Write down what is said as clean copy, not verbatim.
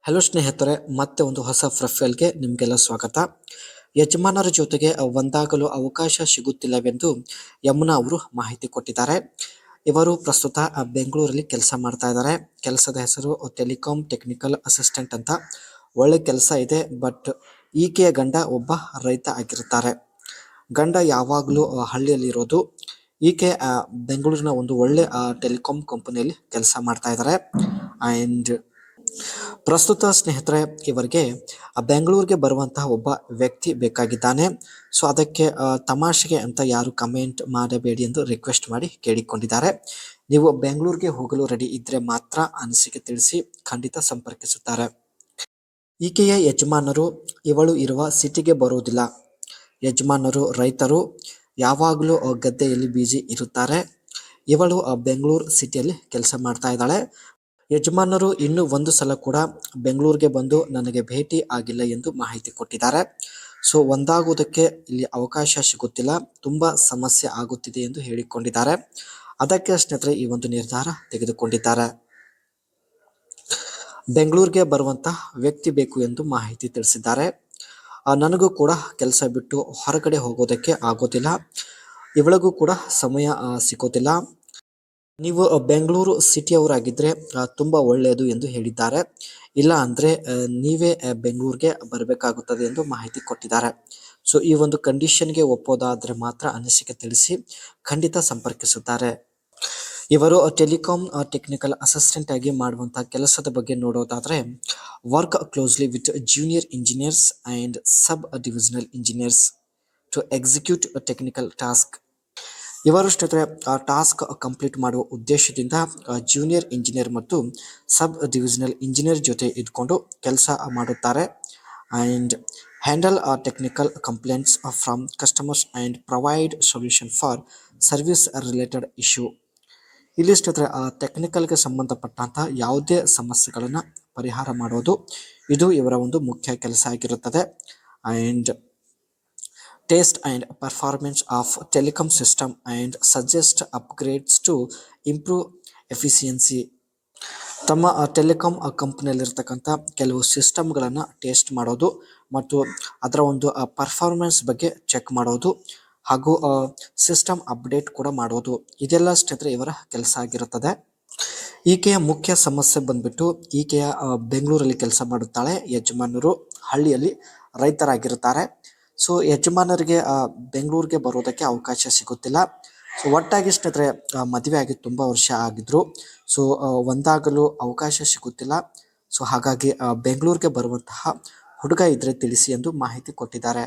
Hello ಸ್ನೇಹಿತರೆ, ಮತ್ತೆ ಒಂದು ಹೊಸ ಪ್ರೊಫೈಲ್ಗೆ ನಿಮಗೆಲ್ಲ ಸ್ವಾಗತ. ಯಜಮಾನರ ಜೊತೆಗೆ ಒಂದಾಗಲು ಅವಕಾಶ ಸಿಗುತ್ತಿಲ್ಲವೆಂದು ಯಮುನಾ ಅವರು ಮಾಹಿತಿ ಕೊಟ್ಟಿದ್ದಾರೆ. ಇವರು ಪ್ರಸ್ತುತ ಬೆಂಗಳೂರಲ್ಲಿ ಕೆಲಸ ಮಾಡ್ತಾ ಇದ್ದಾರೆ. ಕೆಲಸದ ಹೆಸರು ಟೆಲಿಕಾಂ ಟೆಕ್ನಿಕಲ್ ಅಸಿಸ್ಟೆಂಟ್ ಅಂತ. ಒಳ್ಳೆ ಕೆಲಸ ಇದೆ. ಬಟ್ ಈಕೆಯ ಗಂಡ ಒಬ್ಬ ರೈತ ಆಗಿರುತ್ತಾರೆ. ಗಂಡ ಯಾವಾಗಲೂ ಹಳ್ಳಿಯಲ್ಲಿರೋದು. ಈಕೆ ಬೆಂಗಳೂರಿನ ಒಂದು ಒಳ್ಳೆ ಟೆಲಿಕಾಂ ಕಂಪನಿಯಲ್ಲಿ ಕೆಲಸ ಮಾಡ್ತಾ ಇದ್ದಾರೆ. ಆ್ಯಂಡ್ ಪ್ರಸ್ತುತ ಸ್ನೇಹಿತರೆ, ಇವರಿಗೆ ಬೆಂಗಳೂರಿಗೆ ಬರುವಂತಹ ಒಬ್ಬ ವ್ಯಕ್ತಿ ಬೇಕಾಗಿದ್ದಾನೆ. ಸೊ ಅದಕ್ಕೆ ತಮಾಷೆಗೆ ಅಂತ ಯಾರು ಕಮೆಂಟ್ ಮಾಡಬೇಡಿ ಎಂದು ರಿಕ್ವೆಸ್ಟ್ ಮಾಡಿ ಕೇಳಿಕೊಂಡಿದ್ದಾರೆ. ನೀವು ಬೆಂಗಳೂರಿಗೆ ಹೋಗಲು ರೆಡಿ ಇದ್ರೆ ಮಾತ್ರ ಅನಿಸಿಕೆ ತಿಳಿಸಿ, ಖಂಡಿತ ಸಂಪರ್ಕಿಸುತ್ತಾರೆ. ಈಕೆಯ ಯಜಮಾನರು ಇವಳು ಇರುವ ಸಿಟಿಗೆ ಬರುವುದಿಲ್ಲ. ಯಜಮಾನರು ರೈತರು, ಯಾವಾಗಲೂ ಗದ್ದೆಯಲ್ಲಿ ಬ್ಯುಸಿ ಇರುತ್ತಾರೆ. ಇವಳು ಬೆಂಗಳೂರು ಸಿಟಿಯಲ್ಲಿ ಕೆಲಸ ಮಾಡ್ತಾ ಇದ್ದಾಳೆ. ಯಜಮಾನರು ಇನ್ನೂ ಒಂದು ಸಲ ಕೂಡ ಬೆಂಗಳೂರಿಗೆ ಬಂದು ನನಗೆ ಭೇಟಿ ಆಗಿಲ್ಲ ಎಂದು ಮಾಹಿತಿ ಕೊಟ್ಟಿದ್ದಾರೆ. ಸೊ ಒಂದಾಗುವುದಕ್ಕೆ ಇಲ್ಲಿ ಅವಕಾಶ ಸಿಗುತ್ತಿಲ್ಲ, ತುಂಬ ಸಮಸ್ಯೆ ಆಗುತ್ತಿದೆ ಎಂದು ಹೇಳಿಕೊಂಡಿದ್ದಾರೆ. ಅದಕ್ಕೆ ಸ್ನೇಹಿತರೆ ಈ ಒಂದು ನಿರ್ಧಾರ ತೆಗೆದುಕೊಂಡಿದ್ದಾರೆ. ಬೆಂಗಳೂರಿಗೆ ಬರುವಂತಹ ವ್ಯಕ್ತಿ ಬೇಕು ಎಂದು ಮಾಹಿತಿ ತಿಳಿಸಿದ್ದಾರೆ. ನನಗೂ ಕೂಡ ಕೆಲಸ ಬಿಟ್ಟು ಹೊರಗಡೆ ಹೋಗೋದಕ್ಕೆ ಆಗೋದಿಲ್ಲ, ಇವಳಿಗೂ ಕೂಡ ಸಮಯ ಸಿಗೋದಿಲ್ಲ. ನೀವು ಬೆಂಗಳೂರು ಸಿಟಿಯವರಾಗಿದ್ದರೆ ತುಂಬ ಒಳ್ಳೆಯದು ಎಂದು ಹೇಳಿದ್ದಾರೆ. ಇಲ್ಲ ಅಂದರೆ ನೀವೇ ಬೆಂಗಳೂರಿಗೆ ಬರಬೇಕಾಗುತ್ತದೆ ಎಂದು ಮಾಹಿತಿ ಕೊಟ್ಟಿದ್ದಾರೆ. ಸೊ ಈ ಒಂದು ಕಂಡೀಷನ್ಗೆ ಒಪ್ಪೋದಾದರೆ ಮಾತ್ರ ಅನಿಸಿಕೆ ತಿಳಿಸಿ, ಖಂಡಿತ ಸಂಪರ್ಕಿಸುತ್ತಾರೆ. ಇವರು ಟೆಲಿಕಾಂ ಟೆಕ್ನಿಕಲ್ ಅಸಿಸ್ಟೆಂಟ್ ಆಗಿ ಮಾಡುವಂಥ ಕೆಲಸದ ಬಗ್ಗೆ ನೋಡೋದಾದರೆ, work closely with junior engineers and sub divisional engineers to execute technical task. ಇವರು ಸ್ನೇಹಿತರೆ ಟಾಸ್ಕ್ ಕಂಪ್ಲೀಟ್ ಮಾಡುವ ಉದ್ದೇಶದಿಂದ ಜೂನಿಯರ್ ಇಂಜಿನಿಯರ್ ಮತ್ತು ಸಬ್ ಡಿವಿಷನಲ್ ಇಂಜಿನಿಯರ್ ಜೊತೆ ಇದ್ಕೊಂಡು ಕೆಲಸ ಮಾಡುತ್ತಾರೆ. And handle technical complaints from customers and provide solution for service related issue. ಇಲ್ಲಿ ಸ್ನೇಹಿತರೆ ಟೆಕ್ನಿಕಲ್ಗೆ ಸಂಬಂಧಪಟ್ಟಂಥ ಯಾವುದೇ ಸಮಸ್ಯೆಗಳನ್ನು ಪರಿಹಾರ ಮಾಡೋದು, ಇದು ಇವರ ಒಂದು ಮುಖ್ಯ ಕೆಲಸ ಆಗಿರುತ್ತದೆ. And test and performance of telecom system and suggest upgrades to improve efficiency. ತಮ್ಮ ಟೆಲಿಕಾಂ ಕಂಪ್ನಿಯಲ್ಲಿರ್ತಕ್ಕಂಥ ಕೆಲವು ಸಿಸ್ಟಮ್ಗಳನ್ನು ಟೆಸ್ಟ್ ಮಾಡೋದು ಮತ್ತು ಅದರ ಒಂದು ಪರ್ಫಾರ್ಮೆನ್ಸ್ ಬಗ್ಗೆ ಚೆಕ್ ಮಾಡೋದು ಹಾಗೂ ಸಿಸ್ಟಮ್ ಅಪ್ಡೇಟ್ ಕೂಡ ಮಾಡೋದು, ಇದೆಲ್ಲ ಸ್ನೇಹಿತರೆ ಇವರ ಕೆಲಸ ಆಗಿರುತ್ತದೆ. ಈಕೆಯ ಮುಖ್ಯ ಸಮಸ್ಯೆ ಬಂದ್ಬಿಟ್ಟು, ಈಕೆಯ ಬೆಂಗಳೂರಲ್ಲಿ ಕೆಲಸ ಮಾಡುತ್ತಾಳೆ. ಯಜಮಾನರು ಹಳ್ಳಿಯಲ್ಲಿ ರೈತರಾಗಿರುತ್ತಾರೆ. ಸೊ ಯಜಮಾನರಿಗೆ ಬೆಂಗಳೂರಿಗೆ ಬರೋದಕ್ಕೆ ಅವಕಾಶ ಸಿಗುತ್ತಿಲ್ಲ. ಸೊ ಒಟ್ಟಾಗಿ ಸ್ನೇಹಿತರೆ ಮದುವೆ ಆಗಿ ತುಂಬ ವರ್ಷ ಆಗಿದ್ರು. ಸೊ ಒಂದಾಗಲು ಅವಕಾಶ ಸಿಗುತ್ತಿಲ್ಲ. ಸೊ ಹಾಗಾಗಿ ಬೆಂಗಳೂರಿಗೆ ಬರುವಂತಹ ಹುಡುಗ ಇದ್ರೆ ತಿಳಿಸಿ ಎಂದು ಮಾಹಿತಿ ಕೊಟ್ಟಿದ್ದಾರೆ.